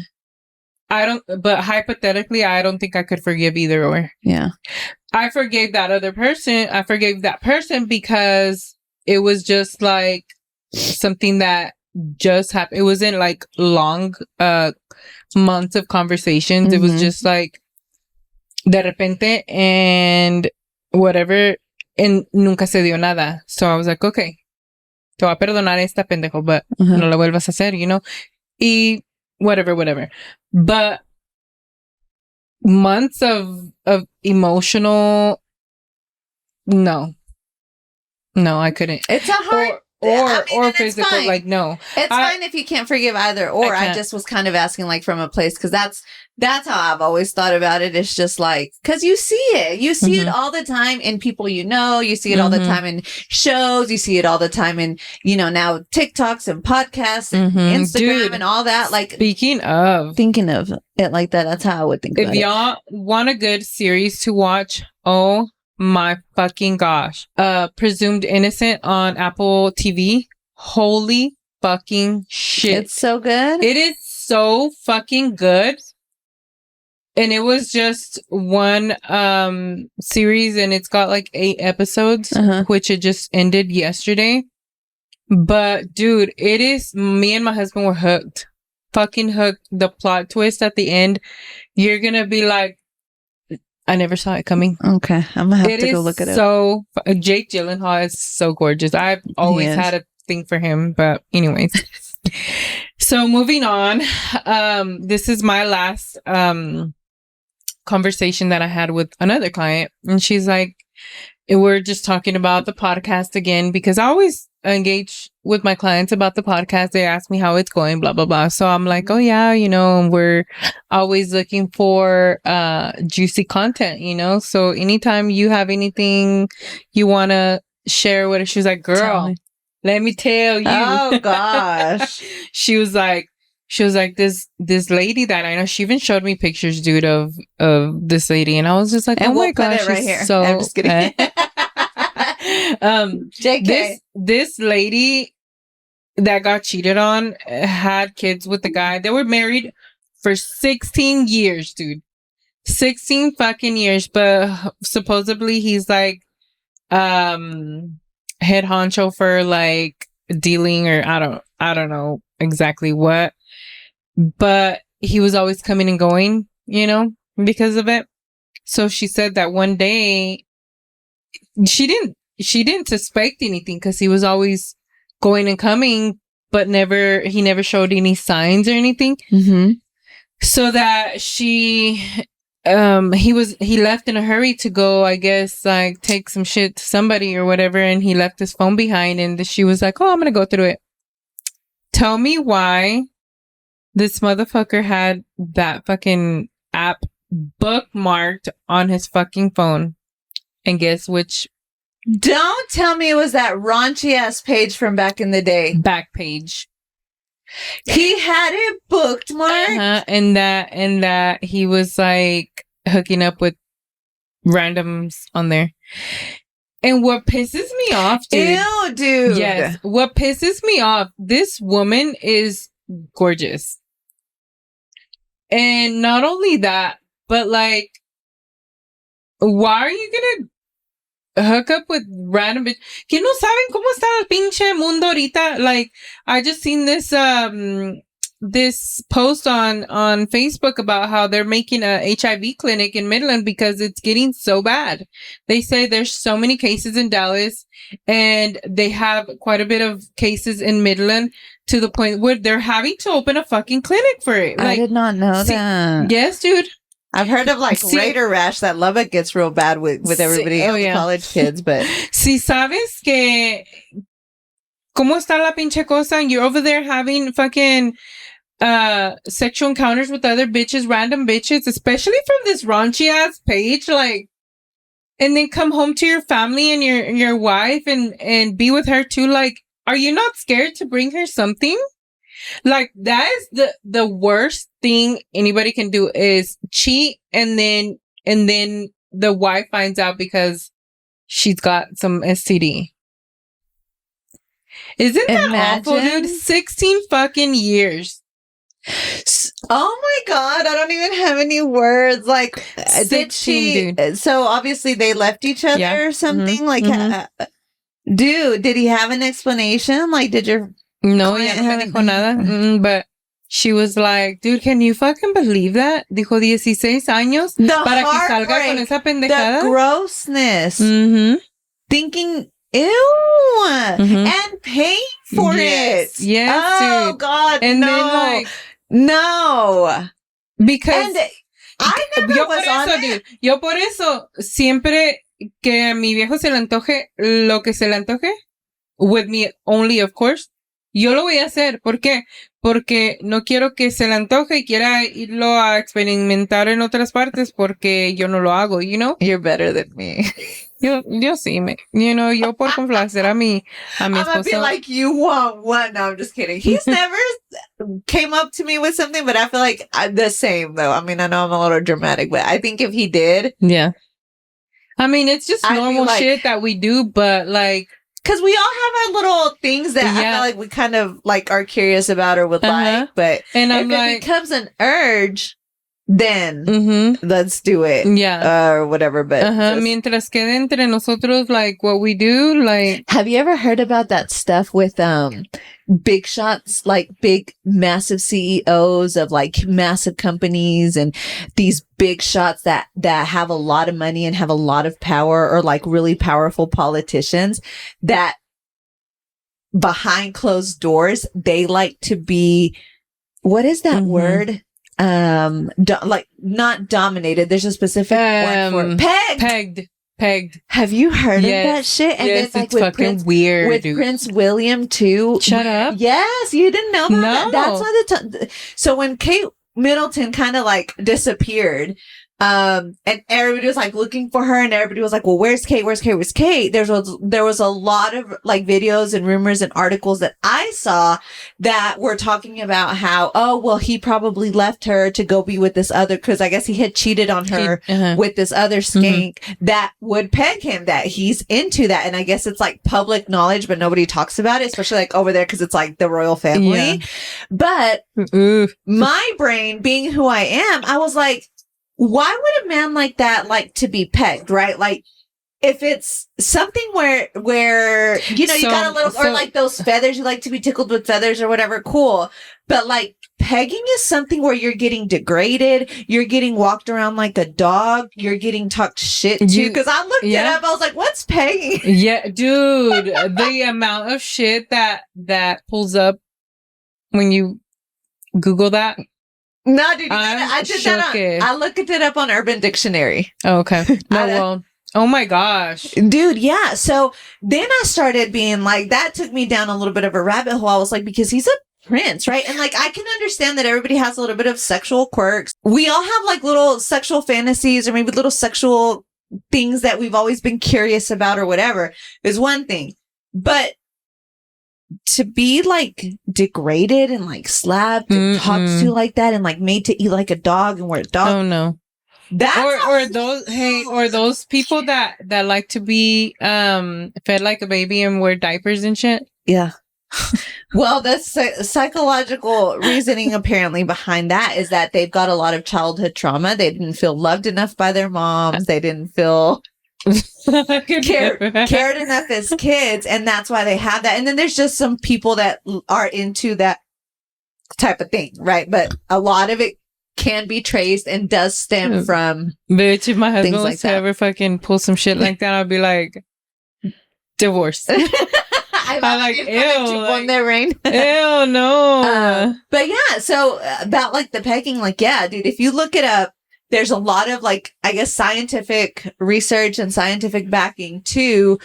But hypothetically, I don't think I could forgive either or. Yeah. I forgave that other person. I forgave that person because it was just like something that just happened. It wasn't like long months of conversations. It was just like de repente and whatever, and nunca se dio nada. So I was like, okay, te voy a perdonar esta pendejo, but no lo vuelvas a hacer, you know? Y whatever. But months of emotional, no, I couldn't. It's a hard... Or physical, like, no. It's fine if you can't forgive either or. I just was kind of asking, like, from a place, because that's how I've always thought about it. It's just like, because you see it. You see it all the time in people you know. You see it all the time in shows. You see it all the time in, now TikToks and podcasts and Instagram and all that. Like, speaking of... Thinking of it like that, that's how I would think about it. If y'all want a good series to watch, my fucking gosh. Presumed Innocent on Apple TV. Holy fucking shit. It's so good. It is so fucking good. And it was just one series, and it's got like 8 episodes, which it just ended yesterday. But dude, it is, me and my husband were hooked. Fucking hooked. The plot twist at the end, you're gonna be like, I never saw it coming. Okay, I'm gonna have to go look at it. So Jake Gyllenhaal is so gorgeous. I've always had a thing for him, but anyways. So moving on, this is my last conversation that I had with another client, and she's like, we're just talking about the podcast again, because I always engage with my clients about the podcast. They ask me how it's going, blah blah blah. So I'm like, oh yeah, we're always looking for juicy content, so anytime you have anything you want to share with us. She was like, girl, let me tell you. Oh gosh. She was like, this lady that I know, she even showed me pictures, dude, of this lady, and I was just like, and oh my gosh, right here. So I'm just kidding. JK. This lady that got cheated on had kids with the guy. They were married for 16 years, dude. 16 fucking years, but supposedly he's like head honcho for like dealing, or I don't know exactly what. But he was always coming and going, because of it. So she said that one day she didn't suspect anything, because he was always going and coming, but he never showed any signs or anything. So that he left in a hurry to go, I guess, like take some shit to somebody or whatever, and he left his phone behind, and she was like, oh, I'm gonna go through it. Tell me why this motherfucker had that fucking app bookmarked on his fucking phone. And guess which? Don't tell me it was that raunchy ass page from back in the day. Back page. He had it bookmarked. And that he was like hooking up with randoms on there. And what pisses me off, dude. Ew, dude. Yes. What pisses me off, this woman is gorgeous. And not only that, but like, why are you gonna hook up with random bitch? Que no saben cómo está el pinche mundo ahorita. Like, I just seen this this post on Facebook about how they're making a HIV clinic in Midland because it's getting so bad. They say there's so many cases in Dallas, and they have quite a bit of cases in Midland to the point where they're having to open a fucking clinic for it. I did not know that. Yes, dude. I've heard of like Raider rash that Lubbock gets real bad with everybody, college kids, but si sabes que cómo está la pinche cosa, and you're over there having fucking sexual encounters with other bitches, random bitches, especially from this raunchy ass page, like, and then come home to your family and your wife and be with her too. Like, are you not scared to bring her something? Like, that is the worst thing anybody can do, is cheat and then the wife finds out because she's got some STD. Isn't that awful, dude? 16 fucking years. Oh my God, I don't even have any words. Like, 16, did she? Dude. So obviously they left each other or something. Mm-hmm. Like, dude, did he have an explanation? Like, did your No, ya no me dijo nada. But she was like, dude, can you fucking believe that? Dijo 16 años para que salga con esa pendejada. The grossness. Mm-hmm. Thinking, ew, and paying for it. Yes, oh, dude. God, and no. Then, like, no. Because I never was on it. Dude, yo por eso, siempre que a mi viejo se le antoje lo que se le antoje, with me only, of course, yo lo voy a hacer. ¿Por qué? Porque no quiero que se le antoje y quiera irlo a experimentar en otras partes porque yo no lo hago, you know? You're better than me. Yo sí, yo por complacer a mi I'm gonna be like, you want one? No, I'm just kidding. He's never came up to me with something, but I feel like I'm the same, though. I mean, I know I'm a little dramatic, but I think if he did... Yeah. I mean, it's just normal shit that we do, but like... Because we all have our little things that I feel like we kind of like are curious about or would like, but and if it becomes an urge... then let's do it. Yeah. Or whatever. But mientras quede entre nosotros, like what we do, like. Have you ever heard about that stuff with big shots, like big massive CEOs of like massive companies and these big shots that have a lot of money and have a lot of power, or like really powerful politicians that behind closed doors, they like to be, what is that word? Like not dominated. There's a specific word for it. Pegged. Have you heard of that shit? And yes, then, like, it's with fucking weird. With Prince William too. Shut up. Yes, you didn't know about that. That's why so when Kate Middleton kind of like disappeared, and everybody was like looking for her, and everybody was like, well, where's Kate? Where's Kate? Where's Kate? There was a lot of like videos and rumors and articles that I saw that were talking about how, oh, well, he probably left her to go be with this other, cause I guess he had cheated on her with this other skank that would peg him, that he's into that. And I guess it's like public knowledge, but nobody talks about it, especially like over there, cause it's like the royal family. Yeah. But my brain being who I am, I was like, why would a man like that like to be pegged, right? Like, if it's something where you know, you got a little, or like those feathers, you like to be tickled with feathers or whatever, cool. But like pegging is something where you're getting degraded, you're getting walked around like a dog, you're getting talked shit to. Because I looked it up, I was like, what's pegging? Yeah, dude, the amount of shit that pulls up when you Google that. No, dude, I did that I looked it up on Urban Dictionary. Oh, okay. No, well, oh my gosh. Dude, yeah. So then I started being like, that took me down a little bit of a rabbit hole. I was like, because he's a prince, right? And like, I can understand that everybody has a little bit of sexual quirks. We all have like little sexual fantasies, or maybe little sexual things that we've always been curious about or whatever, is one thing. But to be like degraded and like slapped and talked to like that and like made to eat like a dog and wear a dog. Oh no. Or those people that like to be fed like a baby and wear diapers and shit. Yeah. Well, that's psychological reasoning apparently behind that is that they've got a lot of childhood trauma. They didn't feel loved enough by their moms. They didn't feel cared enough as kids, and that's why they have that. And then there's just some people that are into that type of thing, right? But a lot of it can be traced and does stem from bitch, if my husband was like to ever fucking pull some shit like that, I'd be like, divorce. I like, ew. Like, their rain. Ew, no. But yeah, so about like the pegging, like, yeah, dude, if you look it up, there's a lot of like, I guess, scientific research and scientific backing to,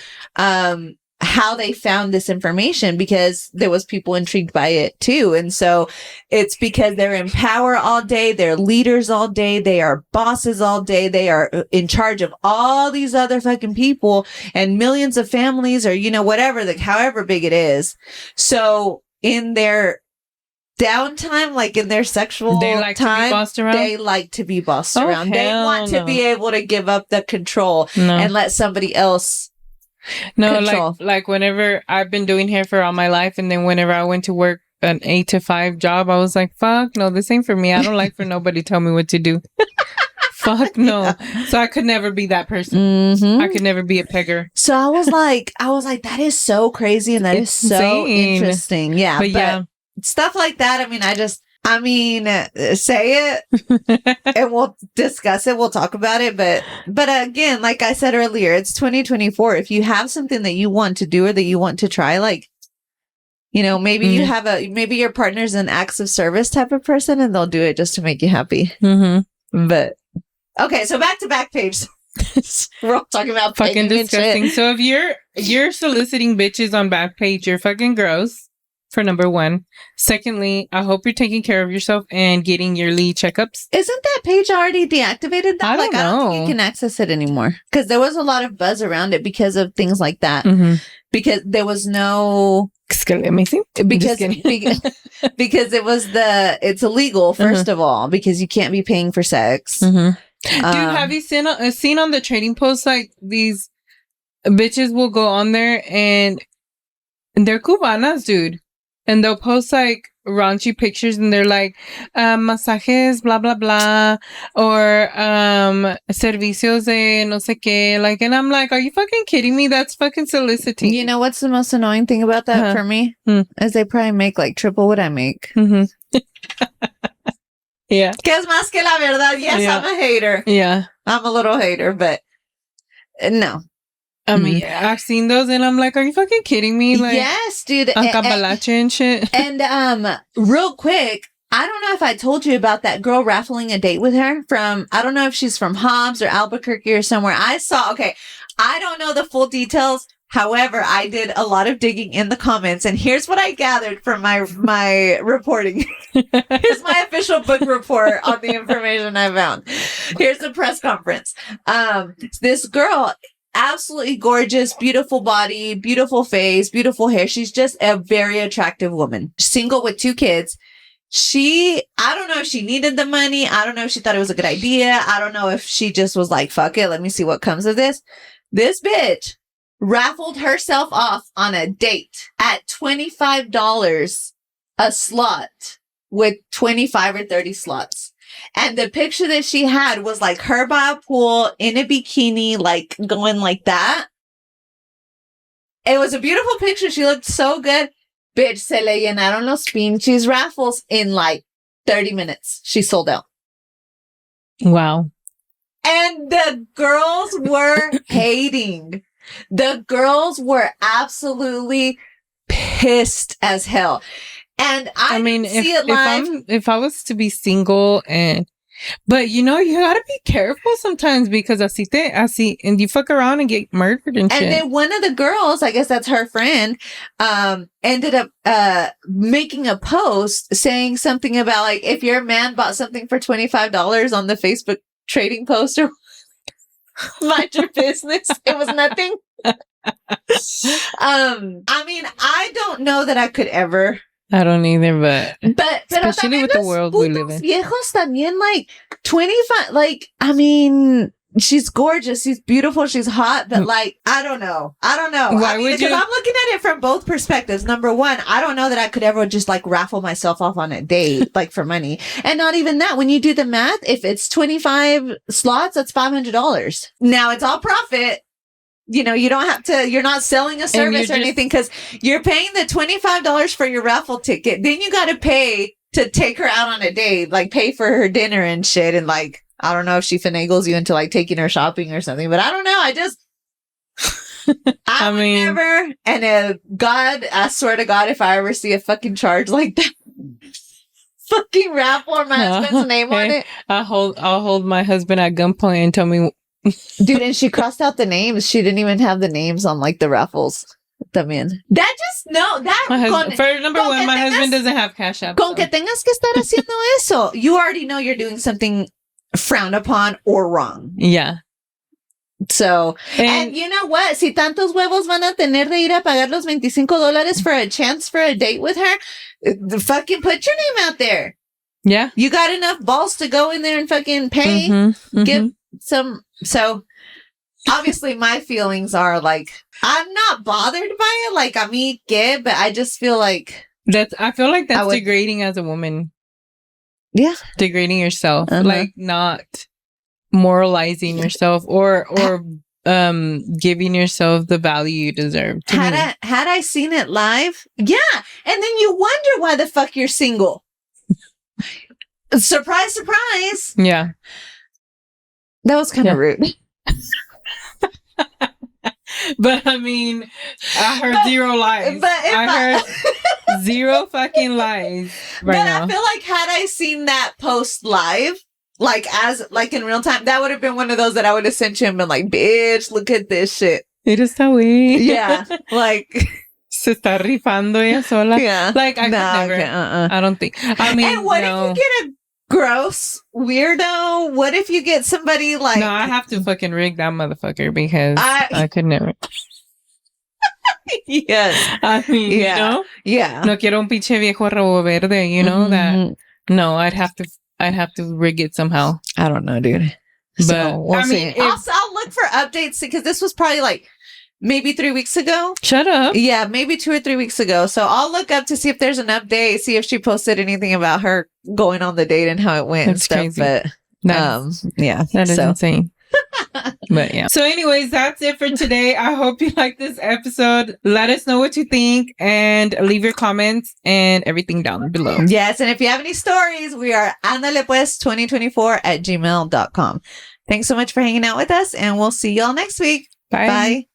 how they found this information, because there was people intrigued by it too. And so it's because they're in power all day. They're leaders all day. They are bosses all day. They are in charge of all these other fucking people and millions of families, or, you know, whatever, like however big it is. So in their downtime, like in their sexual they like time, to be bossed around? They like to be bossed around. They want to be able to give up the control and let somebody else control. like whenever I've been doing hair for all my life, and then whenever I went to work an 8 to 5 job, I was like, fuck no, this ain't for me. I don't like for nobody to tell me what to do. Fuck no. Yeah. So I could never be that person. Mm-hmm. I could never be a pegger. So I was like, that is so crazy, and that is so interesting. Yeah. But yeah, stuff like that. I mean, say it and we'll discuss it. We'll talk about it. But again, like I said earlier, it's 2024. If you have something that you want to do or that you want to try, like, you know, maybe you have maybe your partner's an acts of service type of person, and they'll do it just to make you happy. Mm-hmm. But okay, so back to Backpage. We're all talking about fucking disgusting. So if you're soliciting bitches on Backpage, you're fucking gross. For number one. Secondly, I hope you're taking care of yourself and getting yearly checkups. Isn't that page already deactivated? I don't know. I don't think you can access it anymore, because there was a lot of buzz around it because of things like that. Because there was no because because it's illegal, first of all, because you can't be paying for sex. Dude, have you seen on the trading posts, like these bitches will go on there and they're Cubanas, dude. And they'll post like raunchy pictures, and they're like, masajes, blah, blah, blah, or servicios de no sé qué. Like, and I'm like, are you fucking kidding me? That's fucking soliciting. You know what's the most annoying thing about that for me? Is they probably make like triple what I make. Yeah. Que es más que la verdad. Yes, yeah. I'm a hater. Yeah. I'm a little hater, but no. I mean, I've seen those, and I'm like, are you fucking kidding me? Like, yes, dude. And shit. And real quick, I don't know if I told you about that girl raffling a date with her from, I don't know if she's from Hobbs or Albuquerque or somewhere. I don't know the full details. However, I did a lot of digging in the comments, and here's what I gathered from my reporting. Here's my official book report on the information I found. Here's the press conference. This girl, absolutely gorgeous, beautiful body, beautiful face, beautiful hair. She's just a very attractive woman. Single with 2 kids. I don't know if she needed the money. I don't know if she thought it was a good idea. I don't know if she just was like, fuck it, let me see what comes of this. This bitch raffled herself off on a date at $25 a slot with 25 or 30 slots. And the picture that she had was like her by a pool in a bikini, like going like that. It was a beautiful picture. She looked so good. Bitch, se le llenaron los pinches raffles in like 30 minutes. She sold out. Wow. And the girls were hating. The girls were absolutely pissed as hell. And I mean, see it live. If I was to be single, but you know, you gotta be careful sometimes, because and you fuck around and get murdered and shit. And then one of the girls, I guess that's her friend, ended up making a post saying something about like, if your man bought something for $25 on the Facebook trading poster, mind your business. It was nothing. I mean, I don't know that I could ever. I don't either, but especially with the world we live in. Viejos también, like 25, like, I mean, she's gorgeous, she's beautiful, she's hot, but like, I don't know. Why would you? Because I'm looking at it from both perspectives. Number one, I don't know that I could ever just like raffle myself off on a date, like for money. And not even that. When you do the math, if it's 25 slots, that's $500. Now it's all profit. You know, you don't have to, you're not selling a service or anything, because you're paying the $25 for your raffle ticket. Then you got to pay to take her out on a date, like pay for her dinner and shit. And like, I don't know if she finagles you into like taking her shopping or something, but I don't know. I would never. And God, I swear to God, if I ever see a fucking charge like that, fucking raffle or my husband's name on it, I'll hold my husband at gunpoint and tell me. Dude, and she crossed out the names. She didn't even have the names on like the raffles. También. That just no. That for number one, my husband doesn't have Cash App. Con que tengas que estar haciendo eso, you already know you're doing something frowned upon or wrong. Yeah. So, and you know what? Si tantos huevos van a tener de ir a pagar los $25 for a chance for a date with her, fucking put your name out there. Yeah. You got enough balls to go in there and fucking pay. Get some. So, obviously, my feelings are like, I'm not bothered by it. Like, a mí qué, but I just feel like I feel like that's degrading as a woman. Yeah. Degrading yourself. Like, not moralizing yourself or giving yourself the value you deserve. Had I seen it live, yeah, and then you wonder why the fuck you're single. Surprise, surprise. Yeah, that was kind of rude. But I mean, I heard zero lies. But I heard zero fucking lies now. I feel like had I seen that post live, like in real time, that would have been one of those that I would have sent you and been like, bitch, look at this shit. Mira esta güey. Yeah. Like, se está rifando ella sola. Yeah. Like, I could never. Okay, I don't think. I mean, and what if you get a gross weirdo? What if you get somebody like... No, I have to fucking rig that motherfucker because I could never. Yes. I mean, you know? Yeah. No quiero un pinche viejo rabo verde, you know? That. No, I'd have to rig it somehow. I don't know, dude. But so, we'll see. I'll look for updates because this was probably like maybe 3 weeks ago. Shut up. Yeah, maybe 2 or 3 weeks ago. So I'll look up to see if there's an update, see if she posted anything about her going on the date and how it went. That's and stuff. crazy. But yeah, that is insane. But yeah. So anyways, that's it for today. I hope you liked this episode. Let us know what you think and leave your comments and everything down below. Yes. And if you have any stories, we are andalepues2024@gmail.com. Thanks so much for hanging out with us and we'll see y'all next week. Bye. Bye.